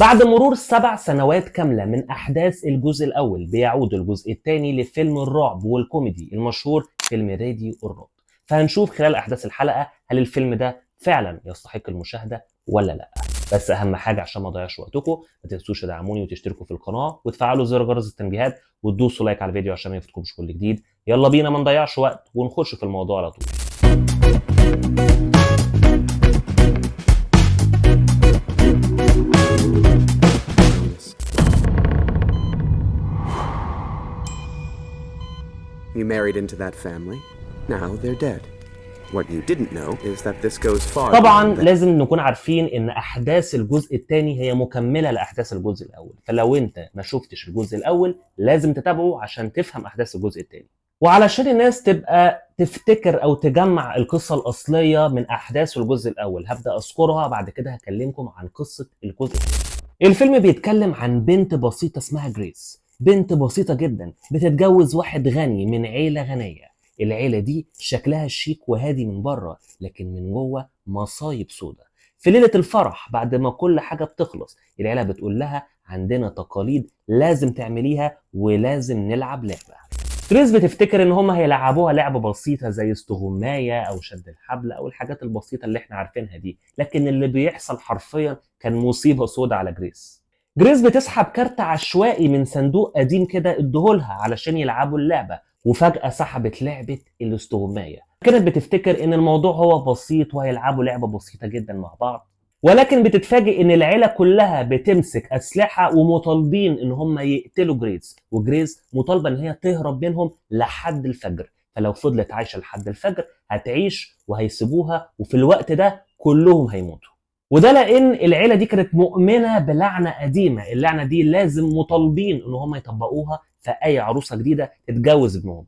بعد مرور 7 سنوات كاملة من أحداث الجزء الأول بيعود الجزء الثاني لفيلم الرعب والكوميدي المشهور فيلم ريدي اور نوت. فهنشوف خلال أحداث الحلقة هل الفيلم ده فعلا يستحق المشاهدة ولا لا. بس أهم حاجة عشان ما أضيعش وقتكم، ما تنسوش تدعموني وتشتركوا في القناة وتفعلوا زر جرس التنبيهات وتدوسوا لايك على الفيديو عشان ما يفوتكمش كل جديد. يلا بينا ما نضيعش وقت ونخش في الموضوع على طول. You married into that family. Now they're dead. What you didn't know is that this goes far. طبعا لازم نكون عارفين ان احداث الجزء الثاني هي مكمله لاحداث الجزء الاول، فلو انت ما شفتش الجزء الاول لازم تتابعه عشان تفهم احداث الجزء الثاني. وعلشان الناس تبقى تفتكر او تجمع القصه الاصليه من احداث الجزء الاول هبدا اذكرها، بعد كده هكلمكم عن قصه الجزء الثاني. الفيلم بيتكلم عن بنت بسيطه اسمها جريس، بنت بسيطه جدا بتتجوز واحد غني من عيله غنيه. العيله دي شكلها شيك وهادي من بره، لكن من جوه مصايب سودا. في ليله الفرح بعد ما كل حاجه بتخلص العيله بتقول لها عندنا تقاليد لازم تعمليها ولازم نلعب لعبه. جريس بتفتكر ان هم هيلعبوها لعبه بسيطه زي استغمايه او شد الحبل او الحاجات البسيطه اللي احنا عارفينها دي، لكن اللي بيحصل حرفيا كان مصيبه سودا على جريس. جريس بتسحب كارت عشوائي من صندوق قديم كده اديهولها علشان يلعبوا اللعبه، وفجأة سحبت لعبة الاستغماية. كانت بتفتكر ان الموضوع هو بسيط وهيلعبوا لعبة بسيطة جدا مع بعض، ولكن بتتفاجئ ان العيلة كلها بتمسك اسلحة ومطالبين ان هم يقتلوا جريس، وجريس مطالبة ان هي تهرب منهم لحد الفجر. فلو فضلت عايشة لحد الفجر هتعيش وهيسيبوها، وفي الوقت ده كلهم هيموتوا. وده لان العيله دي كانت مؤمنه بلعنه قديمه، اللعنه دي لازم مطالبين ان هم يطبقوها في اي عروسه جديده تتجوز ابنهم.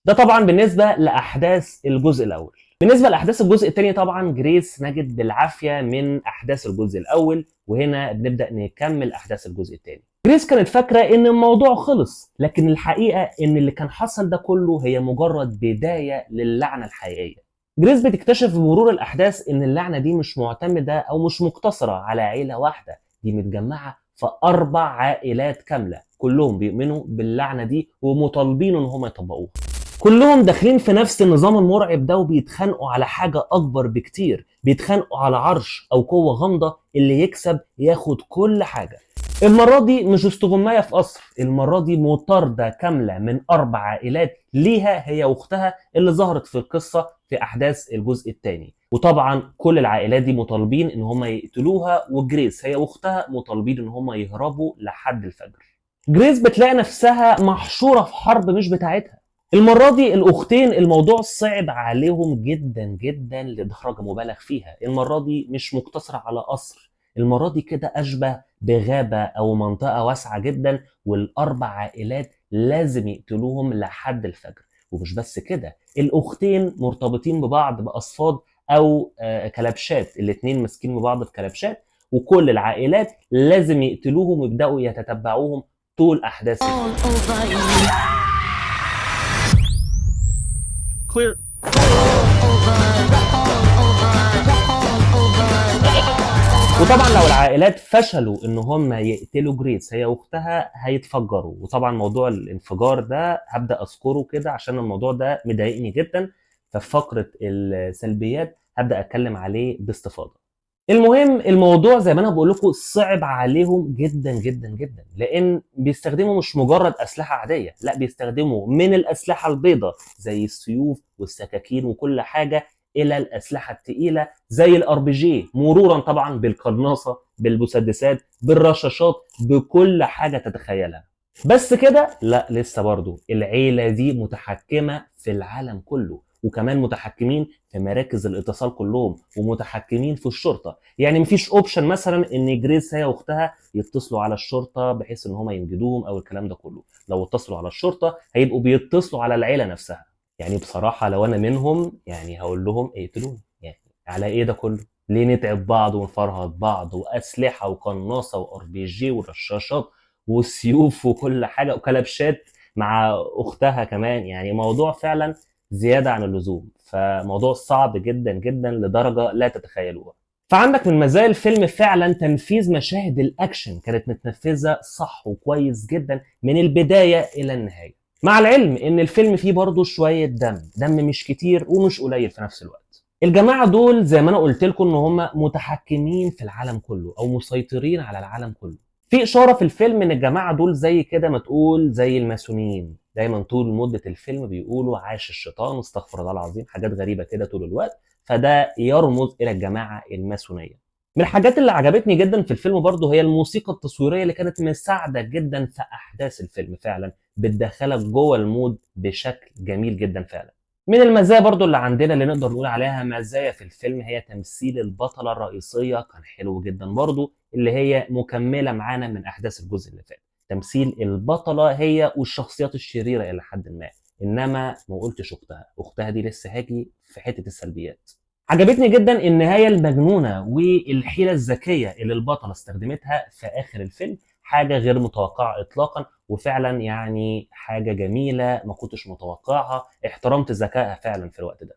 ده طبعا بالنسبه لاحداث الجزء الاول. بالنسبه لاحداث الجزء الثاني طبعا جريس نجت بالعافيه من احداث الجزء الاول، وهنا بنبدا نكمل احداث الجزء الثاني. جريس كانت فاكره ان الموضوع خلص، لكن الحقيقه ان اللي كان حصل ده كله هي مجرد بدايه للعنه الحقيقيه. جريس بتكتشف بمرور الأحداث إن اللعنة دي مش معتمدة أو مش مقتصرة على عيلة واحدة، دي متجمعة في 4 عائلات كاملة كلهم بيؤمنوا باللعنة دي ومطالبين إن هم يطبقوها. كلهم داخلين في نفس النظام المرعب ده وبيتخانقوا على حاجة أكبر بكتير، بيتخانقوا على عرش أو قوة غامضة اللي يكسب ياخد كل حاجة. المرة دي مش استغماية في قصر، المرة دي مطاردة كاملة من 4 عائلات ليها هي واختها اللي ظهرت في القصة في أحداث الجزء الثاني. وطبعا كل العائلات دي مطالبين ان هم يقتلوها، وجريس هي واختها مطالبين ان هم يهربوا لحد الفجر. جريس بتلاقي نفسها محشورة في حرب مش بتاعتها. المرة دي الأختين الموضوع صعب عليهم جدا جدا لدرجة مبالغ فيها. المرة دي مش مقتصرة على قصر، المرة دي كده أشبه بغابة أو منطقة واسعة جدا، وال4 عائلات لازم يقتلوهم لحد الفجر. ومش بس كده، الأختين مرتبطين ببعض بأصفاد أو كلبشات، الاتنين ماسكين ببعض في كلبشات، وكل العائلات لازم يقتلوهم ويبدأوا يتتبعوهم طول أحداث Clear. وطبعا لو العائلات فشلوا ان هم يقتلوا جريس هي واختها هيتفجروا. وطبعا موضوع الانفجار ده هبدا اذكره كده عشان الموضوع ده مضايقني جدا، ففي فقره السلبيات هبدا اتكلم عليه باستفاضه. المهم الموضوع زي ما انا بقول لكم صعب عليهم جدا جدا جدا، لان بيستخدموا مش مجرد اسلحه عاديه، لا بيستخدموا من الاسلحه البيضاء زي السيوف والسكاكين وكل حاجه الى الاسلحه الثقيله زي الار بي جي، مرورا طبعا بالقناصه بالمسدسات بالرشاشات بكل حاجه تتخيلها. بس كده لا، لسه برضو العيله دي متحكمه في العالم كله، وكمان متحكمين في مراكز الاتصال كلهم، ومتحكمين في الشرطه. يعني مفيش اوبشن مثلا ان جريس هي واختها يتصلوا على الشرطه بحيث ان هم ينجدوهم او الكلام ده كله. لو اتصلوا على الشرطه هيبقوا بيتصلوا على العيله نفسها. يعني بصراحه لو انا منهم يعني هقول لهم اقتلوني، يعني على ايه ده كله؟ ليه نتعب بعض ونفرهد بعض واسلحه وقناصه وار بي جي ورشاشات وسيوف وكل حاجه وكلبشات مع اختها كمان؟ يعني موضوع فعلا زياده عن اللزوم، فموضوع صعب جدا جدا لدرجه لا تتخيلوها. فعندك من مزايا الفيلم فعلا تنفيذ مشاهد الاكشن، كانت متنفذه صح وكويس جدا من البدايه الى النهايه. مع العلم ان الفيلم فيه برضه شويه دم مش كتير ومش قليل في نفس الوقت. الجماعه دول زي ما انا قلت لكم ان هم متحكمين في العالم كله او مسيطرين على العالم كله. في اشاره في الفيلم ان الجماعه دول زي كده ما تقول زي الماسونيين، دايما طول مده الفيلم بيقولوا عاش الشيطان، استغفر الله العظيم، حاجات غريبه كده طول الوقت. فده يرمز الى الجماعه الماسونيه. من الحاجات اللي عجبتني جدا في الفيلم برضه هي الموسيقى التصويريه اللي كانت مساعده جدا في احداث الفيلم، فعلا بتدخلك جوه المود بشكل جميل جدا فعلا. من المزايا برضو اللي عندنا اللي نقدر نقول عليها مزايا في الفيلم هي تمثيل البطلة الرئيسية، كان حلو جدا برضو، اللي هي مكملة معانا من أحداث الجزء اللي فات. تمثيل البطلة هي والشخصيات الشريرة إلى حد ما، إنما ما قلتش أختها دي لسه هاجي في حتة السلبيات. عجبتني جدا النهاية المجنونة والحيلة الذكية اللي البطلة استخدمتها في آخر الفيلم، حاجة غير متوقعة إطلاقا، وفعلا يعني حاجة جميلة ما كنتش متوقعها، احترمت ذكائها فعلا في الوقت ده.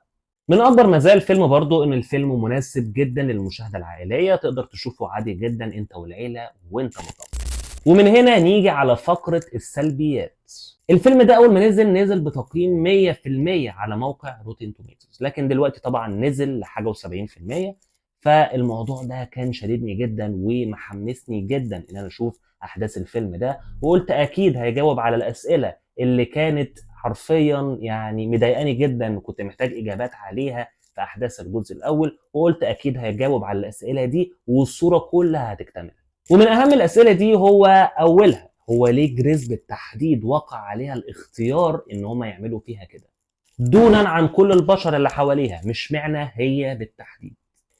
من اكبر مزايا الفيلم برضو ان الفيلم مناسب جدا للمشاهدة العائلية، تقدر تشوفه عادي جدا انت والعيلة وانت مطمن. ومن هنا نيجي على فقرة السلبيات. الفيلم ده اول ما نزل بتقييم 100% على موقع روتين توميتوز، لكن دلوقتي طبعا نزل لحاجة و70%. فالموضوع ده كان شديدني جدا ومحمسني جدا ان انا اشوف احداث الفيلم ده، وقلت اكيد هيجاوب على الاسئله اللي كانت حرفيا يعني مضايقاني جدا وكنت محتاج اجابات عليها في احداث الجزء الاول، وقلت اكيد هيجاوب على الاسئله دي والصوره كلها هتكتمل. ومن اهم الاسئله دي هو اولها، هو ليه جريس بالتحديد وقع عليها الاختيار ان هم يعملوا فيها كده دونا عن كل البشر اللي حواليها، مش معنى هي بالتحديد.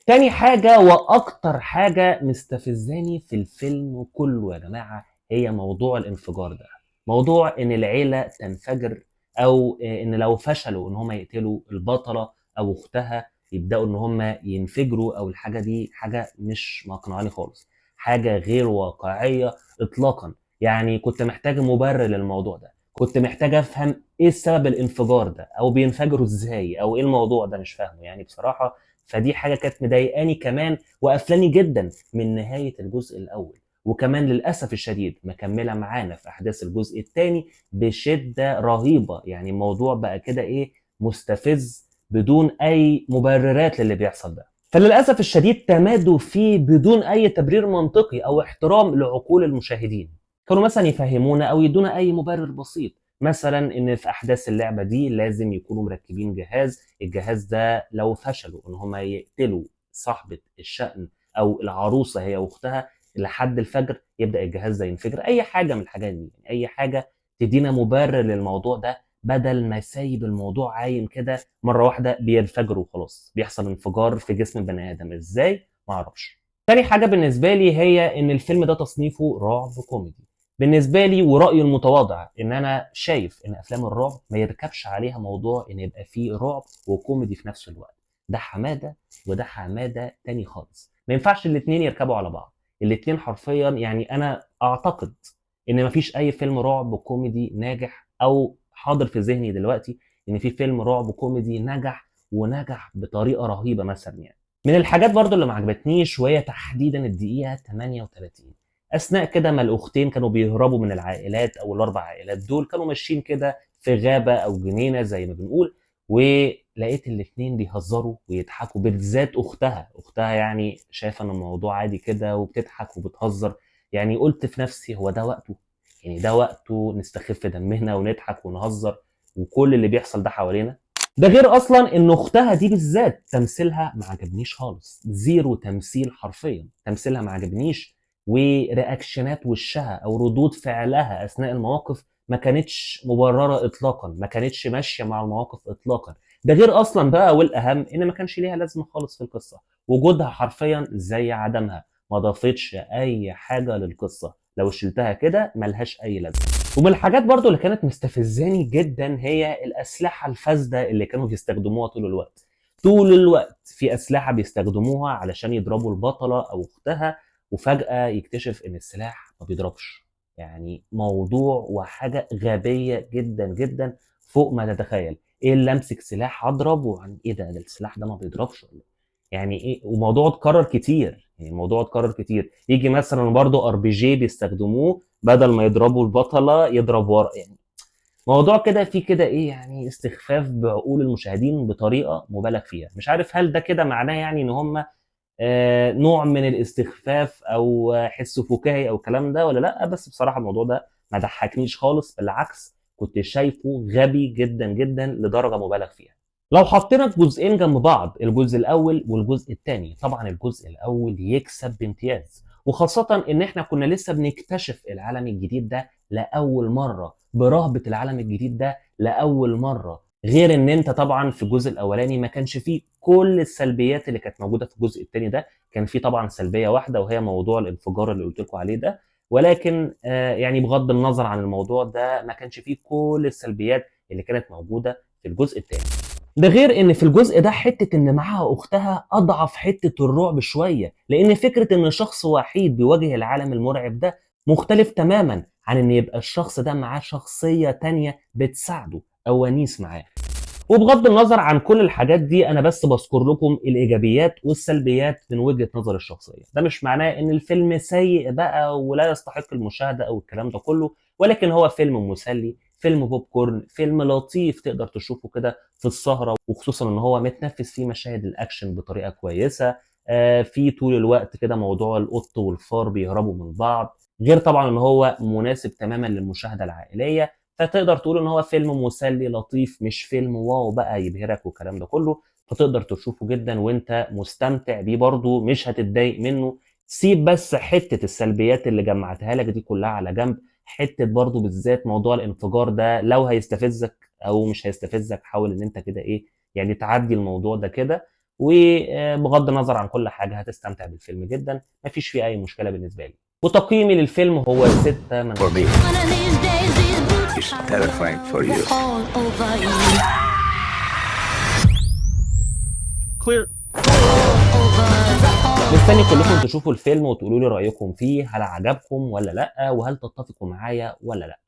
تاني حاجة وأكتر حاجة مستفزاني في الفيلم كله يا جماعة هي موضوع الانفجار ده. موضوع إن العيلة تنفجر، أو إن لو فشلوا إن هم يقتلوا البطلة أو أختها يبدأوا إن هم ينفجروا، أو الحاجة دي حاجة مش مقنعاني خالص، حاجة غير واقعية إطلاقا. يعني كنت محتاج مبرر للموضوع ده، كنت محتاج أفهم إيه السبب الانفجار ده، أو بينفجروا إزاي، أو إيه الموضوع ده مش فاهمه يعني بصراحة. فدي حاجه كانت مضايقاني كمان وقفلاني جدا من نهايه الجزء الاول، وكمان للاسف الشديد مكمله معانا في احداث الجزء الثاني بشده رهيبه. يعني الموضوع بقى كده ايه، مستفز بدون اي مبررات للي بيحصل ده. فللاسف الشديد تمادوا فيه بدون اي تبرير منطقي او احترام لعقول المشاهدين. كانوا مثلا يفهمونا او يدونا اي مبرر بسيط، مثلا ان في احداث اللعبه دي لازم يكونوا مركبين جهاز، الجهاز ده لو فشلوا ان هم يقتلوا صاحبه الشأن او العروسه هي واختها لحد الفجر يبدا الجهاز ده ينفجر. اي حاجه من الحاجات دي، يعني اي حاجه تدينا مبرر للموضوع ده، بدل ما يسيب الموضوع عايم كده مره واحده بينفجر وخلاص، بيحصل انفجار في جسم البني ادم ازاي ما اعرفش. تاني حاجه بالنسبه لي هي ان الفيلم ده تصنيفه رعب كوميدي. بالنسبه لي ورأيي المتواضع ان انا شايف ان افلام الرعب ما يركبش عليها موضوع ان يبقى فيه رعب وكوميدي في نفس الوقت. ده حماده وده حماده تاني خالص، ما ينفعش الاثنين يركبوا على بعض. الاثنين حرفيا، يعني انا اعتقد ان مفيش اي فيلم رعب كوميدي ناجح او حاضر في ذهني دلوقتي ان في فيلم رعب كوميدي نجح ونجح بطريقه رهيبه مثلا. يعني من الحاجات برضو اللي ما عجبتنيش وهي تحديدا الدقيقه 38، اثناء كده ما الاختين كانوا بيهربوا من العائلات او الاربع عائلات دول، كانوا ماشيين كده في غابه او جنينه زي ما بنقول، ولقيت الاثنين بيهزروا ويضحكوا، بالذات اختها يعني شايفه ان الموضوع عادي كده وبتضحك وبتهزر. يعني قلت في نفسي هو ده وقته؟ يعني ده وقته نستخف دمنا ونضحك ونهزر وكل اللي بيحصل ده حوالينا؟ ده غير اصلا ان اختها دي بالذات تمثيلها ما عجبنيش خالص، زيرو تمثيل، حرفيا تمثيلها ما عجبنيش. ورياكشنات وشها او ردود فعلها اثناء المواقف ما كانتش مبرره اطلاقا، ما كانتش ماشيه مع المواقف اطلاقا. ده غير اصلا بقى والاهم ان ما كانش ليها لازمه خالص في القصه، وجودها حرفيا زي عدمها، ما ضافتش اي حاجه للقصه، لو شلتها كده ملهاش اي لازمه. ومن الحاجات برضو اللي كانت مستفزاني جدا هي الاسلحه الفاسده اللي كانوا بيستخدموها طول الوقت. طول الوقت في اسلحه بيستخدموها علشان يضربوا البطله او اختها، وفجأة يكتشف ان السلاح ما بيضربش. يعني موضوع وحاجة غبية جدا جدا فوق ما تتخيل. ايه اللي امسك سلاح اضرب وعن ايه ده السلاح ده ما بيضربش ولا إيه؟ يعني ايه، وموضوع اتكرر كتير، يعني الموضوع اتكرر كتير. يجي مثلا برضو ار بي جي بيستخدموه بدل ما يضربوا البطله يضرب ورا، يعني موضوع كده فيه كده ايه، يعني استخفاف بعقول المشاهدين بطريقه مبالغ فيها. مش عارف هل ده كده معناه يعني ان هم نوع من الاستخفاف او حس فكاهي او الكلام ده ولا لا، بس بصراحه الموضوع ده ما ضحكنيش خالص، بالعكس كنت شايفه غبي جدا جدا لدرجه مبالغ فيها. لو حطينا الجزئين جنب بعض، الجزء الاول والجزء الثاني، طبعا الجزء الاول يكسب بامتياز، وخاصه ان احنا كنا لسه بنكتشف العالم الجديد ده لاول مره، برهبه العالم الجديد ده لاول مره. غير ان انت طبعا في الجزء الاولاني ما كانش فيه كل السلبيات اللي كانت موجوده في الجزء الثاني ده، كان فيه طبعا سلبيه واحده وهي موضوع الانفجار اللي قلت لكم عليه ده، ولكن يعني بغض النظر عن الموضوع ده ما كانش فيه كل السلبيات اللي كانت موجوده في الجزء الثاني. ده غير ان في الجزء ده حته ان معاها اختها اضعف حته الرعب شويه، لان فكره ان شخص وحيد بيواجه العالم المرعب ده مختلف تماما عن ان يبقى الشخص ده معاه شخصيه تانية بتساعده او ونيس معاه. وبغض النظر عن كل الحاجات دي، انا بس بذكر لكم الايجابيات والسلبيات من وجهة نظر الشخصية. ده مش معناه ان الفيلم سيء بقى ولا يستحق المشاهدة او الكلام ده كله، ولكن هو فيلم مسلي، فيلم بوب كورن، فيلم لطيف تقدر تشوفه كده في السهرة، وخصوصا ان هو متنفس فيه مشاهد الاكشن بطريقة كويسة. في طول الوقت كده موضوع القط والفار بيهربوا من بعض، غير طبعا ان هو مناسب تماما للمشاهدة العائلية. فتقدر تقول ان هو فيلم مسلي لطيف، مش فيلم واو بقى يبهرك والكلام ده كله، فتقدر تشوفه جدا وانت مستمتع بيه برضه، مش هتتضايق منه. سيب بس حتة السلبيات اللي جمعتها لك دي كلها على جنب، حتة برضه بالذات موضوع الانفجار ده لو هيستفزك او مش هيستفزك، حاول ان انت كده ايه، يعني تعدي الموضوع ده كده. وبغض النظر عن كل حاجة هتستمتع بالفيلم جدا، مفيش فيه اي مشكلة بالنسبة لي. وتقييمي للفيلم هو 6 من For me, 10. it's terrifying for you. Clear. مستني كلكم تشوفوا الفيلم وتقولوا لي رأيكم فيه، هل عجبكم ولا لأ، وهل تتفقوا معايا ولا لأ.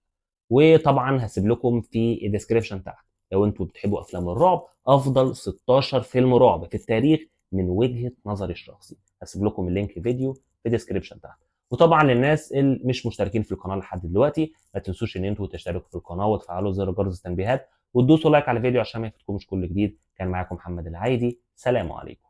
وطبعا هسيب لكم في الديسكريبشن تحت، لو انتوا بتحبوا افلام الرعب، افضل 16 فيلم رعب في التاريخ من وجهة نظري الشخصي، هسيب لكم اللينك فيديو في الديسكريبشن تحت. وطبعا للناس اللي مش مشتركين في القناه لحد دلوقتي، ما تنسوش ان انتوا تشتركوا في القناه وتفعلوا زر جرس التنبيهات وتدوسوا لايك على الفيديو عشان ما يفوتكمش كل جديد. كان معاكم محمد العايدي، سلام عليكم.